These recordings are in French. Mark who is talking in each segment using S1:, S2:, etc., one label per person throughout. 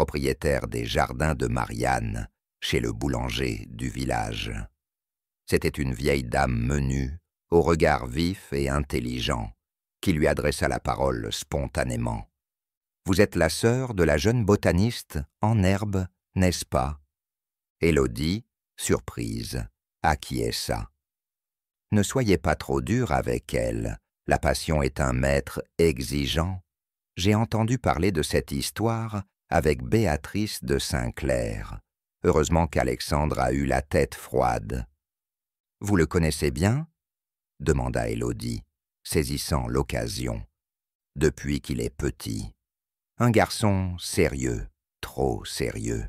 S1: propriétaire des jardins de Marianne, chez le boulanger du village. C'était une vieille dame menue, au regard vif et intelligent, qui lui adressa la parole spontanément. « Vous êtes la sœur de la jeune botaniste en herbe, n'est-ce pas ?» Élodie, surprise, acquiesça. « Ne soyez pas trop dur avec elle, la passion est un maître exigeant. J'ai entendu parler de cette histoire avec Béatrice de Saint-Clair. Heureusement qu'Alexandre a eu la tête froide. »« Vous le connaissez bien ?» demanda Élodie, saisissant l'occasion. « Depuis qu'il est petit. Un garçon sérieux, trop sérieux,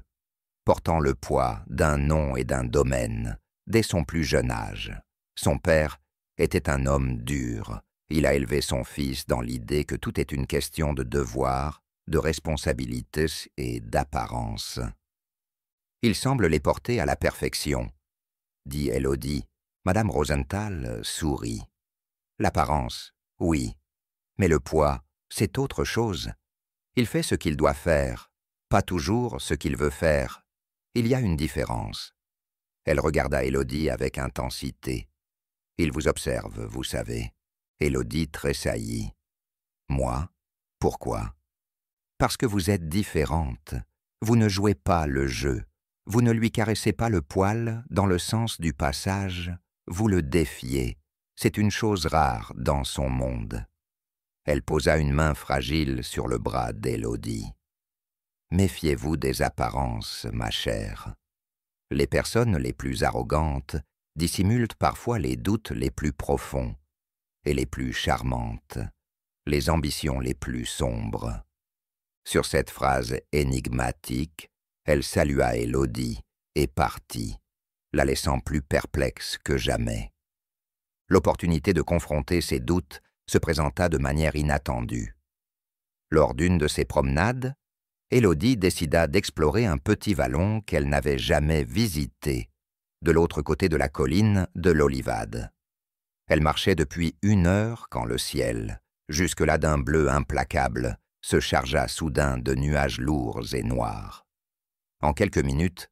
S1: portant le poids d'un nom et d'un domaine dès son plus jeune âge. Son père était un homme dur. Il a élevé son fils dans l'idée que tout est une question de devoir, de responsabilité et d'apparence. Il semble les porter à la perfection, dit Élodie. Madame Rosenthal sourit. L'apparence, oui, mais le poids, c'est autre chose. Il fait ce qu'il doit faire, pas toujours ce qu'il veut faire. Il y a une différence. Elle regarda Élodie avec intensité. Il vous observe, vous savez. Élodie tressaillit. Moi? Pourquoi? Parce que vous êtes différente. Vous ne jouez pas le jeu. Vous ne lui caressez pas le poil dans le sens du passage. Vous le défiez. C'est une chose rare dans son monde. Elle posa une main fragile sur le bras d'Élodie. Méfiez-vous des apparences, ma chère. Les personnes les plus arrogantes dissimulent parfois les doutes les plus profonds et les plus charmantes, les ambitions les plus sombres. Sur cette phrase énigmatique, elle salua Élodie et partit, la laissant plus perplexe que jamais. L'opportunité de confronter ses doutes se présenta de manière inattendue. Lors d'une de ses promenades, Élodie décida d'explorer un petit vallon qu'elle n'avait jamais visité, de l'autre côté de la colline de l'Olivade. Elle marchait depuis 1 heure quand le ciel, jusque-là d'un bleu implacable, se chargea soudain de nuages lourds et noirs. En quelques minutes,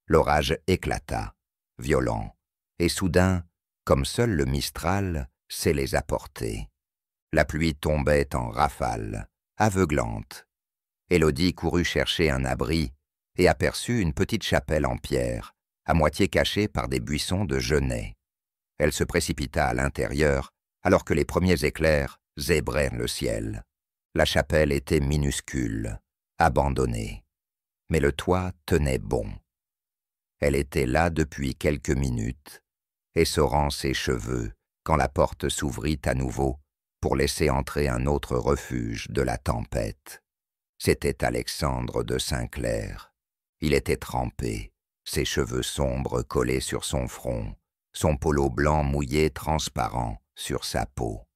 S1: l'orage éclata, violent, et soudain, comme seul le Mistral sait les apporter. La pluie tombait en rafales, aveuglante. Élodie courut chercher un abri et aperçut une petite chapelle en pierre, à moitié cachée par des buissons de genêts. Elle se précipita à l'intérieur, alors que les premiers éclairs zébrèrent le ciel. La chapelle était minuscule, abandonnée, mais le toit tenait bon. Elle était là depuis quelques minutes, essorant ses cheveux, quand la porte s'ouvrit à nouveau pour laisser entrer un autre refuge de la tempête. C'était Alexandre de Saint-Clair. Il était trempé, ses cheveux sombres collés sur son front, son polo blanc mouillé transparent sur sa peau.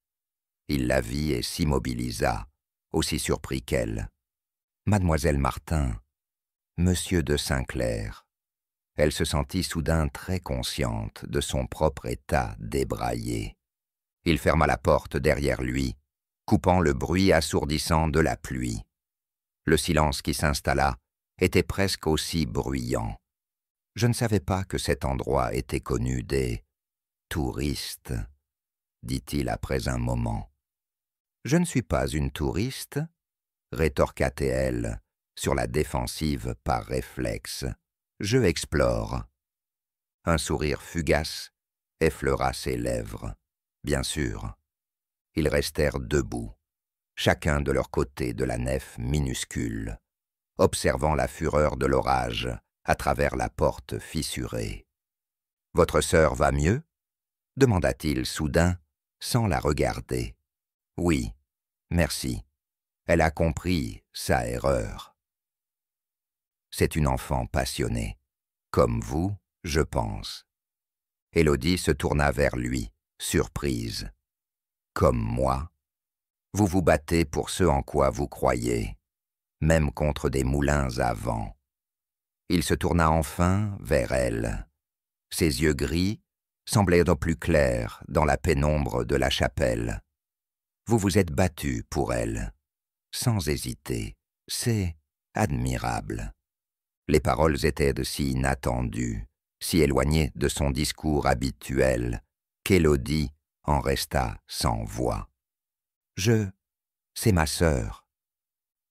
S1: Il la vit et s'immobilisa, aussi surpris qu'elle. « Mademoiselle Martin, Monsieur de Saint-Clair. » Elle se sentit soudain très consciente de son propre état débraillé. Il ferma la porte derrière lui, coupant le bruit assourdissant de la pluie. Le silence qui s'installa était presque aussi bruyant. Je ne savais pas que cet endroit était connu des touristes, dit-il après un moment. Je ne suis pas une touriste, rétorqua-t-elle, sur la défensive par réflexe. Je explore. Un sourire fugace effleura ses lèvres. Bien sûr. Ils restèrent debout, chacun de leur côté de la nef minuscule, observant la fureur de l'orage à travers la porte fissurée. « Votre sœur va mieux ?» demanda-t-il soudain, sans la regarder. « Oui, merci. Elle a compris sa erreur. » C'est une enfant passionnée, comme vous, je pense. Élodie se tourna vers lui, surprise. « Comme moi, vous vous battez pour ce en quoi vous croyez, même contre des moulins à vent. » Il se tourna enfin vers elle. Ses yeux gris semblaient plus clairs dans la pénombre de la chapelle. « Vous vous êtes battu pour elle, sans hésiter. C'est Admirable. Les paroles étaient de si inattendues, si éloignées de son discours habituel, qu'Élodie en resta sans voix. C'est ma sœur.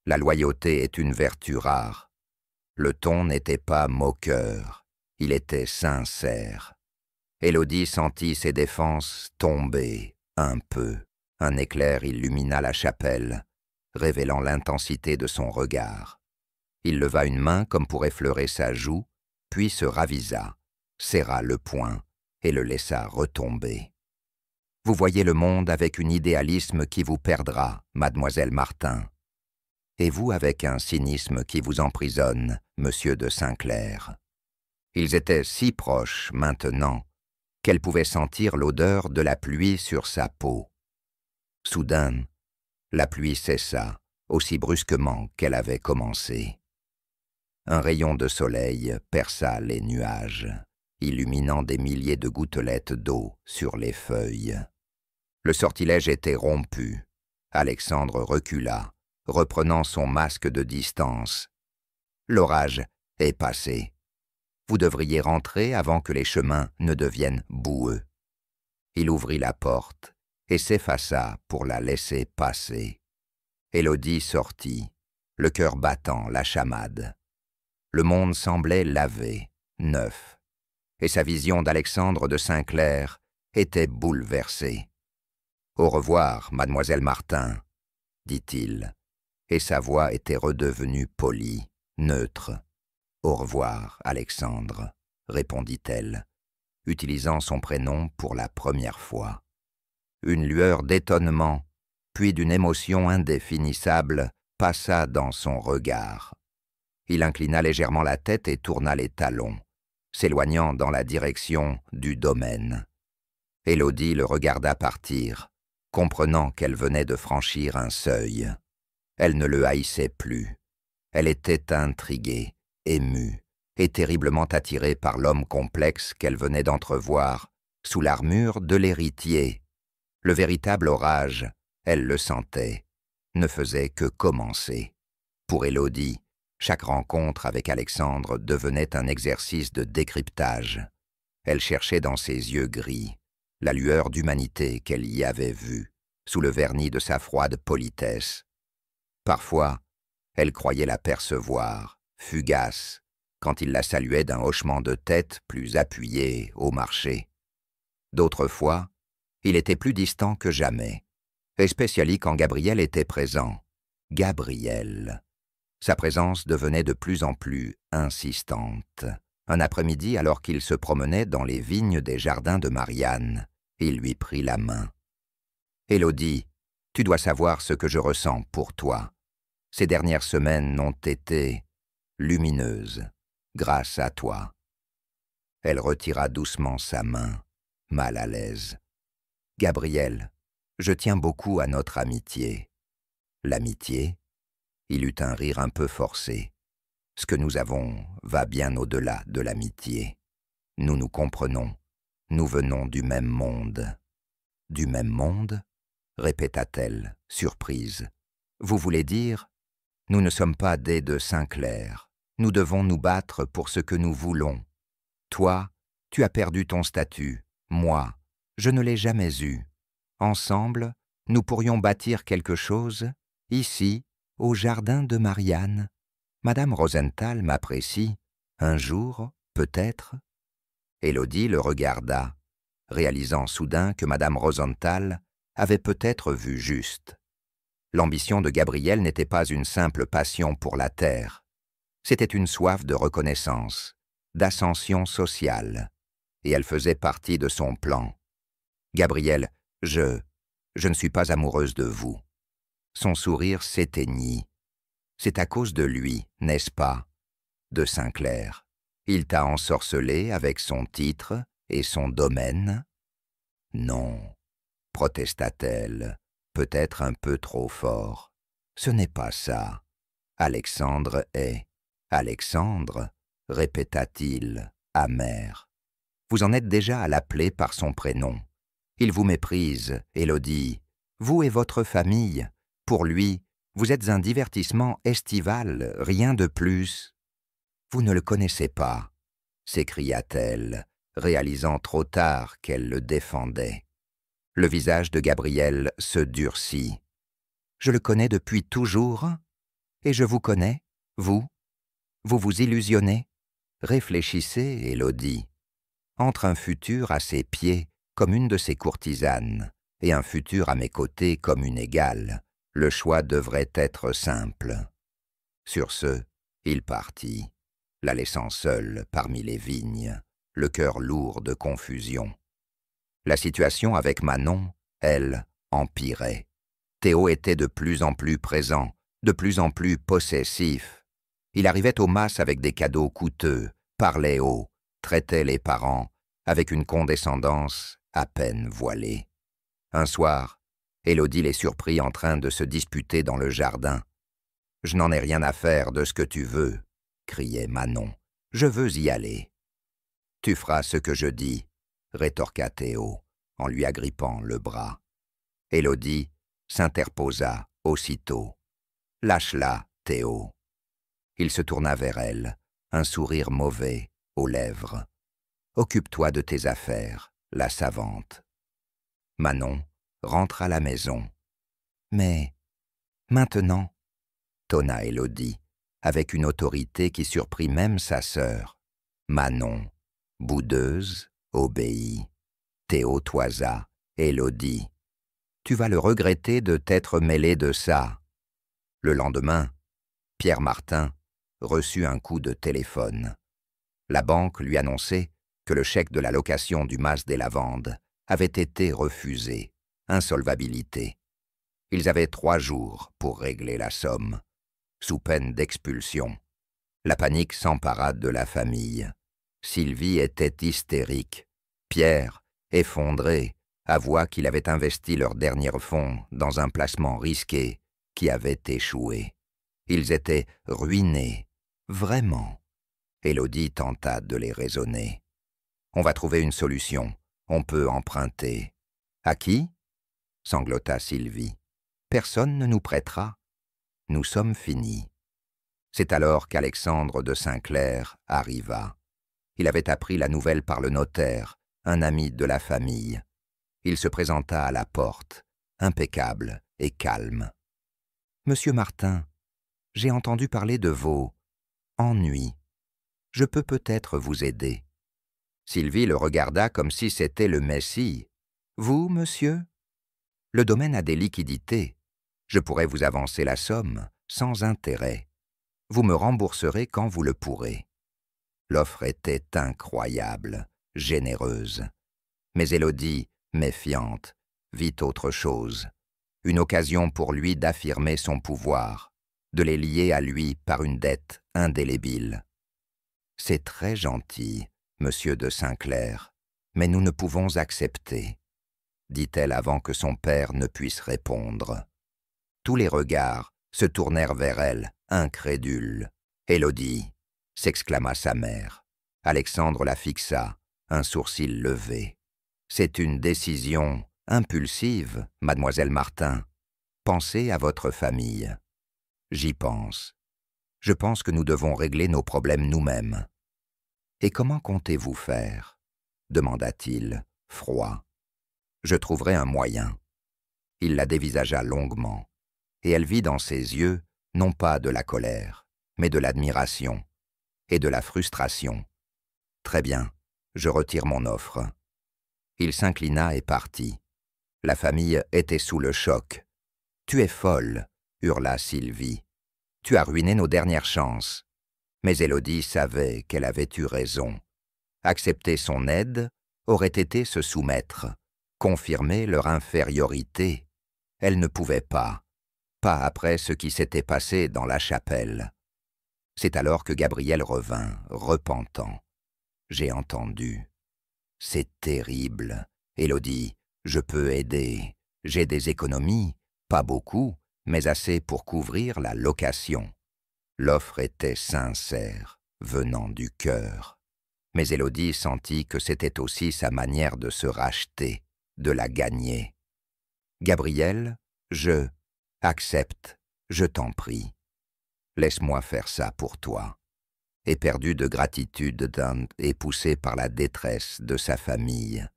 S1: La loyauté est une vertu rare. Le ton n'était pas moqueur, il était sincère. Élodie sentit ses défenses tomber un peu. Un éclair illumina la chapelle, révélant l'intensité de son regard. Il leva une main comme pour effleurer sa joue, puis se ravisa, serra le poing et le laissa retomber. Vous voyez le monde avec un idéalisme qui vous perdra, mademoiselle Martin, et vous avec un cynisme qui vous emprisonne, monsieur de Saint-Clair. Ils étaient si proches maintenant qu'elle pouvait sentir l'odeur de la pluie sur sa peau. Soudain, la pluie cessa, aussi brusquement qu'elle avait commencé. Un rayon de soleil perça les nuages, illuminant des milliers de gouttelettes d'eau sur les feuilles. Le sortilège était rompu. Alexandre recula, reprenant son masque de distance. L'orage est passé. Vous devriez rentrer avant que les chemins ne deviennent boueux. Il ouvrit la porte et s'effaça pour la laisser passer. Élodie sortit, le cœur battant la chamade. Le monde semblait lavé, neuf, et sa vision d'Alexandre de Saint-Clair était bouleversée. « Au revoir, mademoiselle Martin », dit-il, et sa voix était redevenue polie, neutre. « Au revoir, Alexandre », répondit-elle, utilisant son prénom pour la première fois. Une lueur d'étonnement, puis d'une émotion indéfinissable, passa dans son regard. Il inclina légèrement la tête et tourna les talons, s'éloignant dans la direction du domaine. Élodie le regarda partir, comprenant qu'elle venait de franchir un seuil. Elle ne le haïssait plus. Elle était intriguée, émue, et terriblement attirée par l'homme complexe qu'elle venait d'entrevoir sous l'armure de l'héritier. Le véritable orage, elle le sentait, ne faisait que commencer. Pour Élodie, chaque rencontre avec Alexandre devenait un exercice de décryptage. Elle cherchait dans ses yeux gris la lueur d'humanité qu'elle y avait vue, sous le vernis de sa froide politesse. Parfois, elle croyait la percevoir, fugace, quand il la saluait d'un hochement de tête plus appuyé au marché. D'autres fois, il était plus distant que jamais, spécialement quand Gabriel était présent. Gabriel. Sa présence devenait de plus en plus insistante. Un après-midi, alors qu'il se promenait dans les vignes des jardins de Marianne, il lui prit la main. « Élodie, tu dois savoir ce que je ressens pour toi. Ces dernières semaines ont été lumineuses, grâce à toi. » Elle retira doucement sa main, mal à l'aise. « Gabriel, je tiens beaucoup à notre amitié. » L'amitié? Il eut un rire un peu forcé. Ce que nous avons va bien au-delà de l'amitié. Nous nous comprenons. Nous venons du même monde. Du même monde? Répéta-t-elle, surprise. Vous voulez dire? Nous ne sommes pas des de Saint-Clair. Nous devons nous battre pour ce que nous voulons. Toi, tu as perdu ton statut. Moi, je ne l'ai jamais eu. Ensemble, nous pourrions bâtir quelque chose, ici, au jardin de Marianne. Madame Rosenthal m'apprécie. Un jour, peut-être. Élodie le regarda, réalisant soudain que Madame Rosenthal avait peut-être vu juste. L'ambition de Gabriel n'était pas une simple passion pour la terre. C'était une soif de reconnaissance, d'ascension sociale, et elle faisait partie de son plan. Gabriel, je ne suis pas amoureuse de vous. Son sourire s'éteignit. C'est à cause de lui, n'est-ce pas? De Saint-Clair. Il t'a ensorcelé avec son titre et son domaine? Non, protesta-t-elle, peut-être un peu trop fort. Ce n'est pas ça. Alexandre est. Alexandre, répéta-t-il, amer. Vous en êtes déjà à l'appeler par son prénom. Il vous méprise, Élodie. Vous et votre famille. Pour lui, Vous êtes un divertissement estival, rien de plus. » « Vous ne le connaissez pas, » s'écria-t-elle, réalisant trop tard qu'elle le défendait. Le visage de Gabriel se durcit. « Je le connais depuis toujours, et je vous connais, vous. Vous vous illusionnez. Réfléchissez, Élodie. Entre un futur à ses pieds comme une de ses courtisanes et un futur à mes côtés comme une égale, le choix devrait être simple. » Sur ce, il partit, la laissant seule parmi les vignes, le cœur lourd de confusion. La situation avec Manon, elle, empirait. Théo était de plus en plus présent, de plus en plus possessif. Il arrivait aux masses avec des cadeaux coûteux, parlait haut, traitait les parents avec une condescendance à peine voilée. Un soir, Élodie les surprit en train de se disputer dans le jardin. « Je n'en ai rien à faire de ce que tu veux, » criait Manon. « Je veux y aller. »« Tu feras ce que je dis, » rétorqua Théo, en lui agrippant le bras. Élodie s'interposa aussitôt. « Lâche-la, Théo. » Il se tourna vers elle, un sourire mauvais aux lèvres. « Occupe-toi de tes affaires, la savante. » Manon rentre à la maison. « Mais maintenant ?» tonna Élodie, avec une autorité qui surprit même sa sœur. Manon, boudeuse, obéit. Théo toisa. Élodie. « Tu vas le regretter de t'être mêlée de ça. » Le lendemain, Pierre Martin reçut un coup de téléphone. La banque lui annonçait que le chèque de la location du Mas des Lavandes avait été refusé, insolvabilité. Ils avaient 3 jours pour régler la somme, sous peine d'expulsion. La panique s'empara de la famille. Sylvie était hystérique. Pierre, effondré, avoua qu'il avait investi leurs derniers fonds dans un placement risqué qui avait échoué. Ils étaient ruinés, vraiment. Élodie tenta de les raisonner. « On va trouver une solution. On peut emprunter. »« À qui ?» sanglota Sylvie. « Personne ne nous prêtera. Nous sommes finis. » C'est alors qu'Alexandre de Saint-Clair arriva. Il avait appris la nouvelle par le notaire, un ami de la famille. Il se présenta à la porte, impeccable et calme. « Monsieur Martin, j'ai entendu parler de vos ennuis. Je peux peut-être vous aider. » Sylvie le regarda comme si c'était le Messie. « Vous, monsieur ? Le domaine a des liquidités. Je pourrais vous avancer la somme, sans intérêt. Vous me rembourserez quand vous le pourrez. » L'offre était incroyable, généreuse. Mais Élodie, méfiante, vit autre chose. Une occasion pour lui d'affirmer son pouvoir, de les lier à lui par une dette indélébile. « C'est très gentil, monsieur de Saint-Clair, mais nous ne pouvons accepter, » dit-elle avant que son père ne puisse répondre. Tous les regards se tournèrent vers elle, incrédules. « Élodie !» s'exclama sa mère. Alexandre la fixa, un sourcil levé. « C'est une décision impulsive, mademoiselle Martin. Pensez à votre famille. »« J'y pense. Je pense que nous devons régler nos problèmes nous-mêmes. »« Et comment comptez-vous faire ?» demanda-t-il, froid. « Je trouverai un moyen. » Il la dévisagea longuement, et elle vit dans ses yeux non pas de la colère, mais de l'admiration et de la frustration. « Très bien, je retire mon offre. » Il s'inclina et partit. La famille était sous le choc. « Tu es folle !» hurla Sylvie. « Tu as ruiné nos dernières chances. » Mais Élodie savait qu'elle avait eu raison. Accepter son aide aurait été se soumettre, confirmer leur infériorité. Elle ne pouvait pas après ce qui s'était passé dans la chapelle. C'est alors que Gabriel revint, repentant. « J'ai entendu. C'est terrible. Élodie, je peux aider. J'ai des économies, pas beaucoup, mais assez pour couvrir la location. » L'offre était sincère, venant du cœur. Mais Élodie sentit que c'était aussi sa manière de se racheter, de la gagner. « Gabriel, je accepte, » Je t'en prie, laisse-moi faire ça pour toi. » Éperdue de gratitude et poussée par la détresse de sa famille,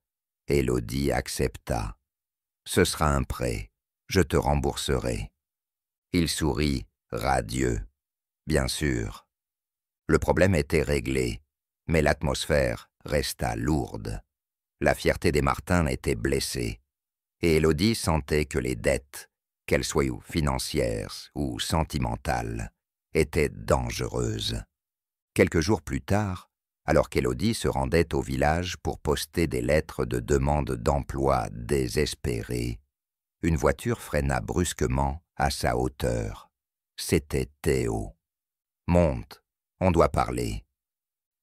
S1: Élodie accepta. « Ce sera un prêt, je te rembourserai. » Il sourit, radieux. Bien sûr. Le problème était réglé, mais l'atmosphère resta lourde. La fierté des Martin était blessée, et Élodie sentait que les dettes, qu'elles soient financières ou sentimentales, étaient dangereuses. Quelques jours plus tard, alors qu'Élodie se rendait au village pour poster des lettres de demande d'emploi désespérées, une voiture freina brusquement à sa hauteur. C'était Théo. « Monte, on doit parler. »«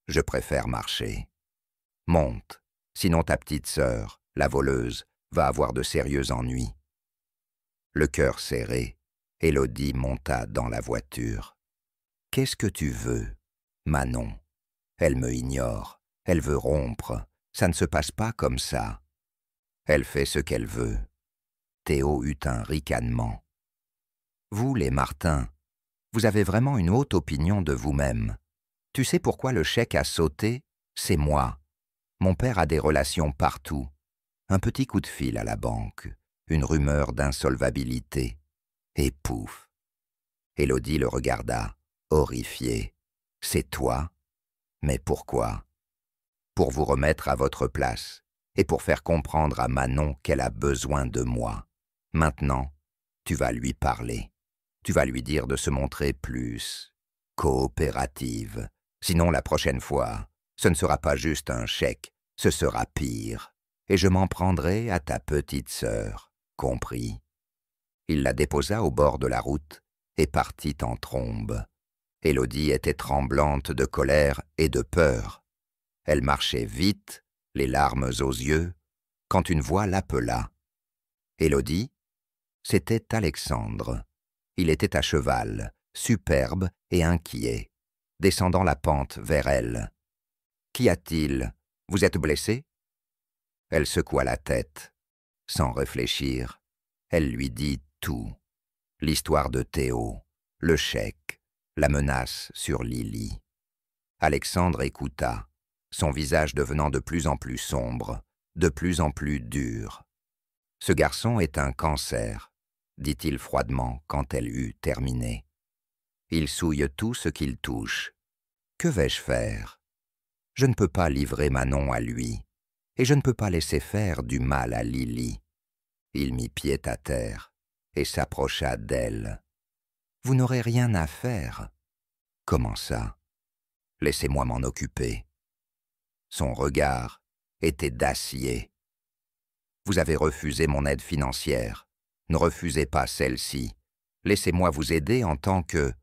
S1: Je préfère marcher. »« Monte, sinon ta petite sœur, la voleuse, va avoir de sérieux ennuis. » Le cœur serré, Élodie monta dans la voiture. « Qu'est-ce que tu veux, Manon? Elle me ignore, elle veut rompre, ça ne se passe pas comme ça. Elle fait ce qu'elle veut. » Théo eut un ricanement. « Vous, les Martin, vous avez vraiment une haute opinion de vous-même. Tu sais pourquoi le chèque a sauté? C'est moi. Mon père a des relations partout. Un petit coup de fil à la banque, une rumeur d'insolvabilité. Et pouf !» Élodie le regarda, horrifiée. « C'est toi? Mais pourquoi? » « Pour vous remettre à votre place et pour faire comprendre à Manon qu'elle a besoin de moi. Maintenant, tu vas lui parler. Tu vas lui dire de se montrer plus coopérative. Sinon, la prochaine fois, ce ne sera pas juste un chèque, ce sera pire. Et je m'en prendrai à ta petite sœur, compris? » Il la déposa au bord de la route et partit en trombe. Élodie était tremblante de colère et de peur. Elle marchait vite, les larmes aux yeux, quand une voix l'appela. « Élodie ?» C'était Alexandre. Il était à cheval, superbe et inquiet, descendant la pente vers elle. « Qu'y a-t-il? Vous êtes blessé ?» Elle secoua la tête. Sans réfléchir, elle lui dit tout. L'histoire de Théo, le chèque, la menace sur Lily. Alexandre écouta, son visage devenant de plus en plus sombre, de plus en plus dur. « Ce garçon est un cancer, » dit-il froidement quand elle eut terminé. « Il souille tout ce qu'il touche. Que vais-je faire? Je ne peux pas livrer Manon à lui, et je ne peux pas laisser faire du mal à Lily. » Il mit pied à terre et s'approcha d'elle. « Vous n'aurez rien à faire. »« Comment ça? Laissez-moi m'en occuper. » Son regard était d'acier. « Vous avez refusé mon aide financière. Ne refusez pas celle-ci. Laissez-moi vous aider en tant que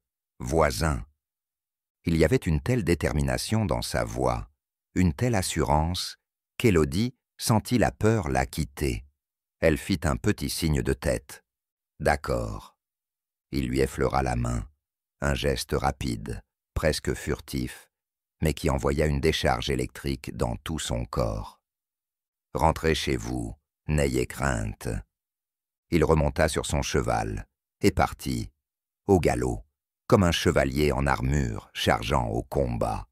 S1: voisin. » Il y avait une telle détermination dans sa voix, une telle assurance, qu'Élodie sentit la peur la quitter. Elle fit un petit signe de tête. « D'accord. » Il lui effleura la main, un geste rapide, presque furtif, mais qui envoya une décharge électrique dans tout son corps. « Rentrez chez vous, n'ayez crainte. » Il remonta sur son cheval et partit, au galop, comme un chevalier en armure chargeant au combat.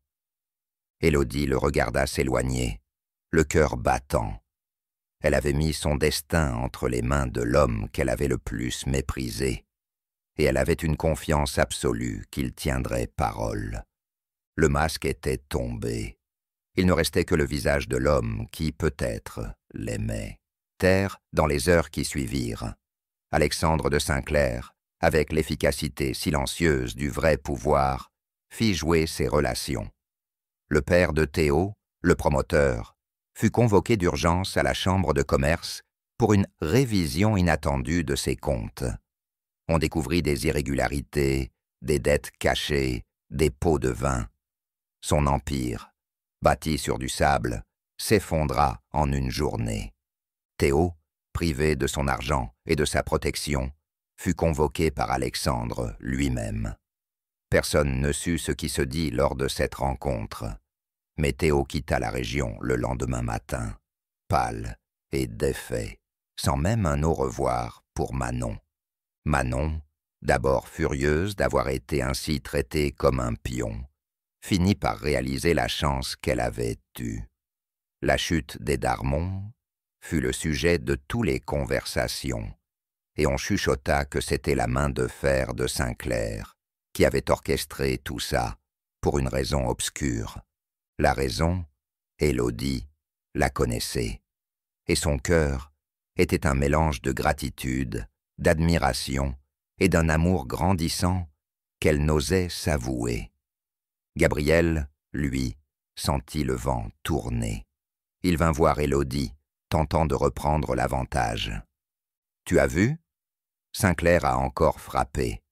S1: Élodie le regarda s'éloigner, le cœur battant. Elle avait mis son destin entre les mains de l'homme qu'elle avait le plus méprisé, et elle avait une confiance absolue qu'il tiendrait parole. Le masque était tombé. Il ne restait que le visage de l'homme qui, peut-être, l'aimait. Terre, dans les heures qui suivirent, Alexandre de Saint-Clair, avec l'efficacité silencieuse du vrai pouvoir, fit jouer ses relations. Le père de Théo, le promoteur, fut convoqué d'urgence à la chambre de commerce pour une révision inattendue de ses comptes. On découvrit des irrégularités, des dettes cachées, des pots de vin. Son empire, bâti sur du sable, s'effondra en une journée. Théo, privé de son argent et de sa protection, fut convoqué par Alexandre lui-même. Personne ne sut ce qui se dit lors de cette rencontre, mais Théo quitta la région le lendemain matin, pâle et défait, sans même un au revoir pour Manon. Manon, d'abord furieuse d'avoir été ainsi traitée comme un pion, finit par réaliser la chance qu'elle avait eue. La chute des Darmons fut le sujet de toutes les conversations, et on chuchota que c'était la main de fer de Sainclair qui avait orchestré tout ça pour une raison obscure. La raison, Élodie la connaissait, et son cœur était un mélange de gratitude, d'admiration et d'un amour grandissant qu'elle n'osait s'avouer. Gabriel, lui, sentit le vent tourner. Il vint voir Élodie, tentant de reprendre l'avantage. « Tu as vu ? Sainclair a encore frappé.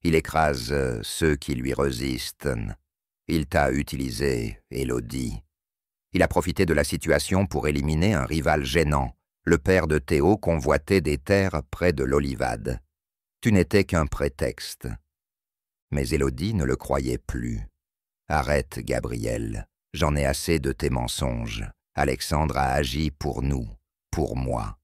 S1: Il écrase ceux qui lui résistent. Il t'a utilisé, Élodie. Il a profité de la situation pour éliminer un rival gênant. Le père de Théo convoitait des terres près de l'Olivade. Tu n'étais qu'un prétexte. » Mais Élodie ne le croyait plus. « Arrête, Gabriel. J'en ai assez de tes mensonges. Alexandre a agi pour nous, pour moi. »«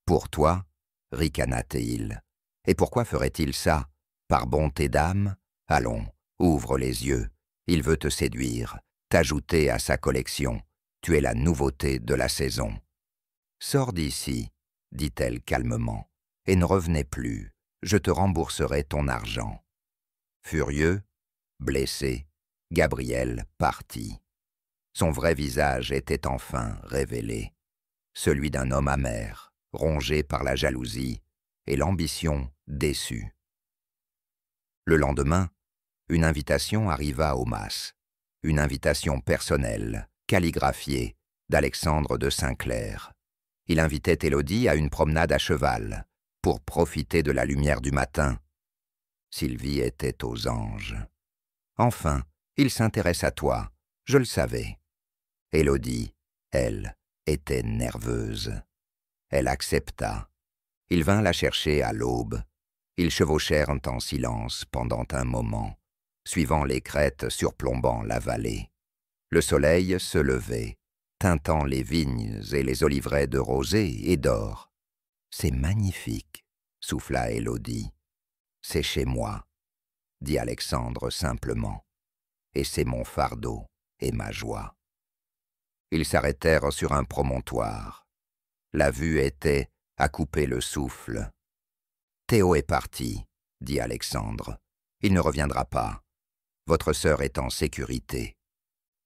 S1: Pour toi ?» ricana-t-il. « Et pourquoi ferait-il ça? Par bonté d'âme? Allons, ouvre les yeux. Il veut te séduire, t'ajouter à sa collection. Tu es la nouveauté de la saison. »« Sors d'ici, » dit-elle calmement, « et ne revenez plus. Je te rembourserai ton argent. » Furieux, blessé, Gabriel partit. Son vrai visage était enfin révélé, celui d'un homme amer, rongé par la jalousie et l'ambition déçue. Le lendemain, une invitation arriva au mas, une invitation personnelle, calligraphiée, d'Alexandre de Sainclair. Il invitait Élodie à une promenade à cheval, pour profiter de la lumière du matin. Sylvie était aux anges. « Enfin, il s'intéresse à toi, je le savais. » Élodie, elle, était nerveuse. Elle accepta. Il vint la chercher à l'aube. Ils chevauchèrent en silence pendant un moment, suivant les crêtes surplombant la vallée. Le soleil se levait, teintant les vignes et les oliveraies de rosée et d'or. « C'est magnifique, » souffla Élodie. « C'est chez moi, » dit Alexandre simplement, « et c'est mon fardeau et ma joie. » Ils s'arrêtèrent sur un promontoire. La vue était à couper le souffle. « Théo est parti, » dit Alexandre. « Il ne reviendra pas. Votre sœur est en sécurité. »«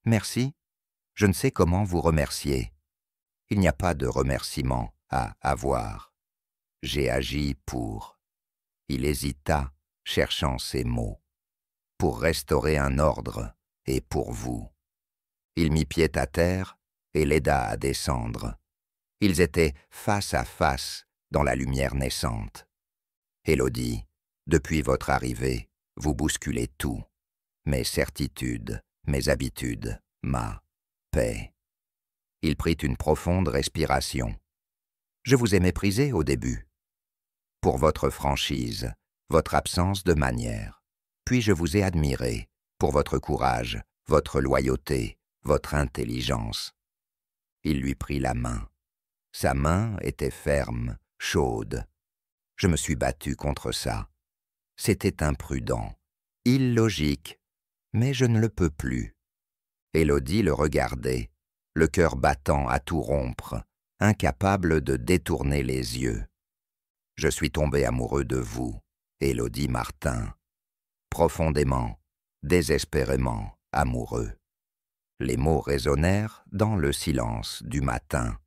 S1: Merci. Je ne sais comment vous remercier. Il n'y a pas de remerciement à avoir. J'ai agi pour... » Il hésita, cherchant ses mots. « Pour restaurer un ordre et pour vous. » Il mit pied à terre et l'aida à descendre. Ils étaient face à face dans la lumière naissante. « Élodie, depuis votre arrivée, vous bousculez tout. Mes certitudes, mes habitudes, ma paix. » Il prit une profonde respiration. « Je vous ai méprisé au début. Pour votre franchise, votre absence de manière. Puis je vous ai admiré pour votre courage, votre loyauté, votre intelligence. » Il lui prit la main. Sa main était ferme, chaude. Je me suis battu contre ça. C'était imprudent, illogique, mais je ne le peux plus. Élodie le regardait, le cœur battant à tout rompre, incapable de détourner les yeux. « Je suis tombé amoureux de vous, Élodie Martin, profondément, désespérément amoureux. » Les mots résonnèrent dans le silence du matin.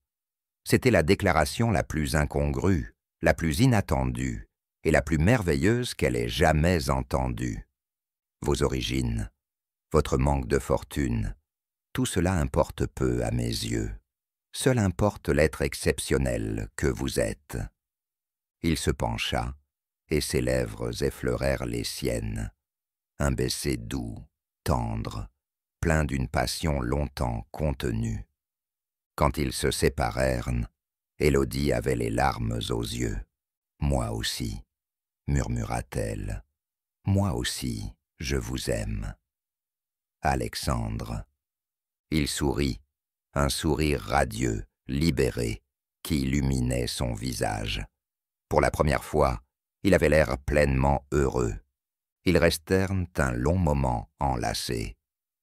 S1: C'était la déclaration la plus incongrue, la plus inattendue et la plus merveilleuse qu'elle ait jamais entendue. Vos origines, votre manque de fortune, tout cela importe peu à mes yeux. Seul importe l'être exceptionnel que vous êtes. Il se pencha, et ses lèvres effleurèrent les siennes. Un baiser doux, tendre, plein d'une passion longtemps contenue. Quand ils se séparèrent, Élodie avait les larmes aux yeux. « Moi aussi, » murmura-t-elle. « Moi aussi, je vous aime. » Alexandre. Il sourit, un sourire radieux, libéré, qui illuminait son visage. Pour la première fois, Il avait l'air pleinement heureux. Ils restèrent un long moment enlacés,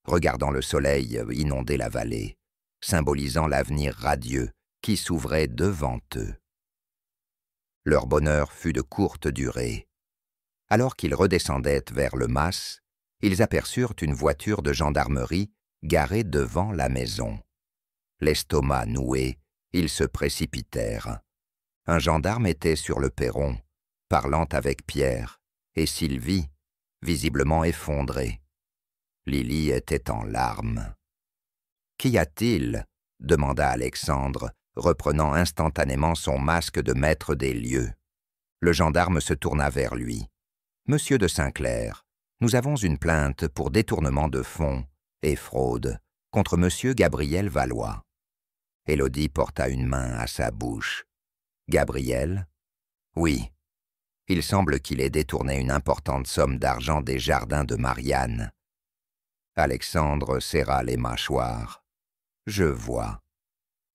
S1: regardant le soleil inonder la vallée, symbolisant l'avenir radieux qui s'ouvrait devant eux. Leur bonheur fut de courte durée. Alors qu'ils redescendaient vers le mas, ils aperçurent une voiture de gendarmerie garée devant la maison. L'estomac noué, ils se précipitèrent. Un gendarme était sur le perron, parlant avec Pierre, et Sylvie, visiblement effondrée. Lily était en larmes. « Qu'y a-t-il » demanda Alexandre, reprenant instantanément son masque de maître des lieux. Le gendarme se tourna vers lui. « Monsieur de Saint-Clair, nous avons une plainte pour détournement de fonds et fraude contre monsieur Gabriel Valois. » Élodie porta une main à sa bouche. « Gabriel ? Oui. Il semble qu'il ait détourné une importante somme d'argent des jardins de Marianne. » Alexandre serra les mâchoires. « Je vois. »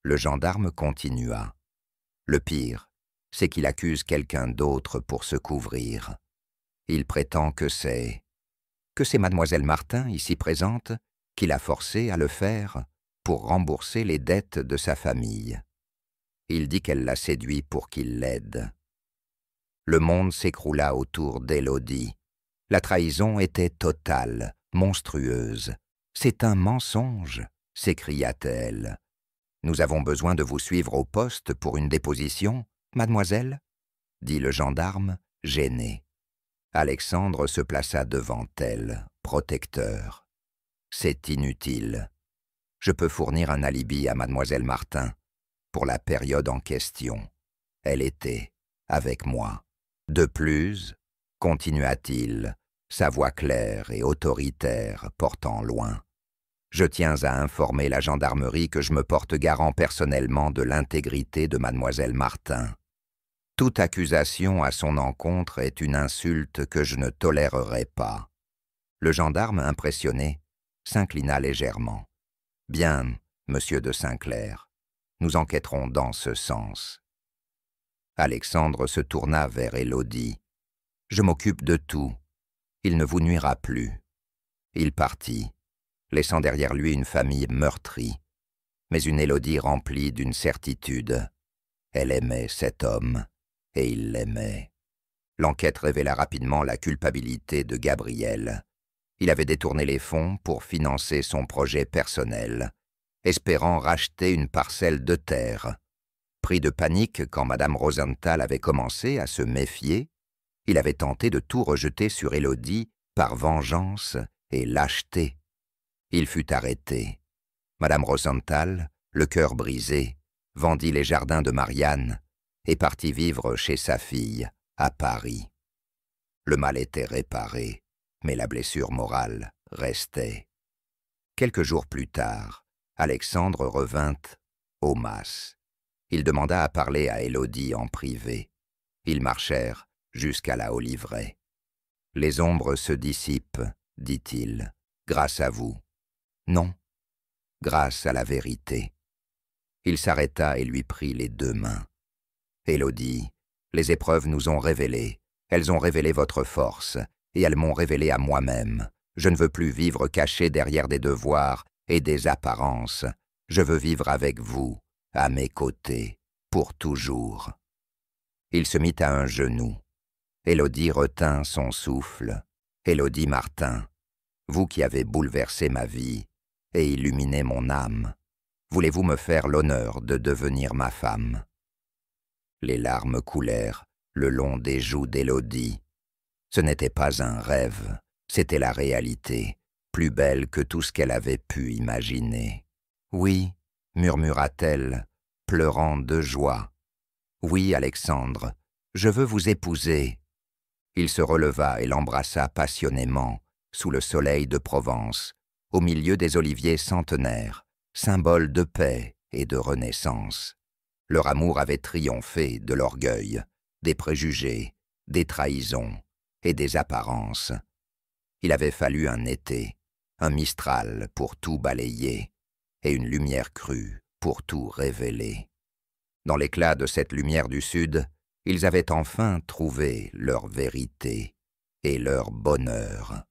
S1: Le gendarme continua. « Le pire, c'est qu'il accuse quelqu'un d'autre pour se couvrir. Il prétend que c'est mademoiselle Martin, ici présente, qui l'a forcé à le faire pour rembourser les dettes de sa famille. Il dit qu'elle l'a séduit pour qu'il l'aide. » Le monde s'écroula autour d'Élodie. La trahison était totale, monstrueuse. « C'est un mensonge !» s'écria-t-elle. « Nous avons besoin de vous suivre au poste pour une déposition, mademoiselle ?» dit le gendarme, gêné. Alexandre se plaça devant elle, protecteur. « C'est inutile. Je peux fournir un alibi à mademoiselle Martin. Pour la période en question, elle était avec moi. De plus, continua-t-il, sa voix claire et autoritaire portant loin, je tiens à informer la gendarmerie que je me porte garant personnellement de l'intégrité de mademoiselle Martin. Toute accusation à son encontre est une insulte que je ne tolérerai pas. » Le gendarme, impressionné, s'inclina légèrement. « Bien, monsieur de Saint-Clair, nous enquêterons dans ce sens. » Alexandre se tourna vers Élodie. « Je m'occupe de tout. Il ne vous nuira plus. » Il partit, laissant derrière lui une famille meurtrie, mais une Élodie remplie d'une certitude. Elle aimait cet homme, et il l'aimait. L'enquête révéla rapidement la culpabilité de Gabriel. Il avait détourné les fonds pour financer son projet personnel, espérant racheter une parcelle de terre. Pris de panique quand Madame Rosenthal avait commencé à se méfier, il avait tenté de tout rejeter sur Élodie par vengeance et lâcheté. Il fut arrêté. Madame Rosenthal, le cœur brisé, vendit les jardins de Marianne et partit vivre chez sa fille, à Paris. Le mal était réparé, mais la blessure morale restait. Quelques jours plus tard, Alexandre revint au mas. Il demanda à parler à Élodie en privé. Ils marchèrent jusqu'à la oliveraie. « Les ombres se dissipent, dit-il, grâce à vous. » « Non, grâce à la vérité. » Il s'arrêta et lui prit les deux mains. « Élodie, les épreuves nous ont révélé. Elles ont révélé votre force, et elles m'ont révélé à moi-même. Je ne veux plus vivre caché derrière des devoirs et des apparences. Je veux vivre avec vous, à mes côtés, pour toujours. » Il se mit à un genou. Élodie retint son souffle. « Élodie Martin, vous qui avez bouleversé ma vie et illuminé mon âme, voulez-vous me faire l'honneur de devenir ma femme ?» Les larmes coulèrent le long des joues d'Élodie. Ce n'était pas un rêve, c'était la réalité, plus belle que tout ce qu'elle avait pu imaginer. « Oui, » murmura-t-elle, pleurant de joie. « Oui, Alexandre, je veux vous épouser. » Il se releva et l'embrassa passionnément, sous le soleil de Provence, au milieu des oliviers centenaires, symbole de paix et de renaissance. Leur amour avait triomphé de l'orgueil, des préjugés, des trahisons et des apparences. Il avait fallu un été, un mistral pour tout balayer, et une lumière crue pour tout révéler. Dans l'éclat de cette lumière du sud, Ils avaient enfin trouvé leur vérité et leur bonheur.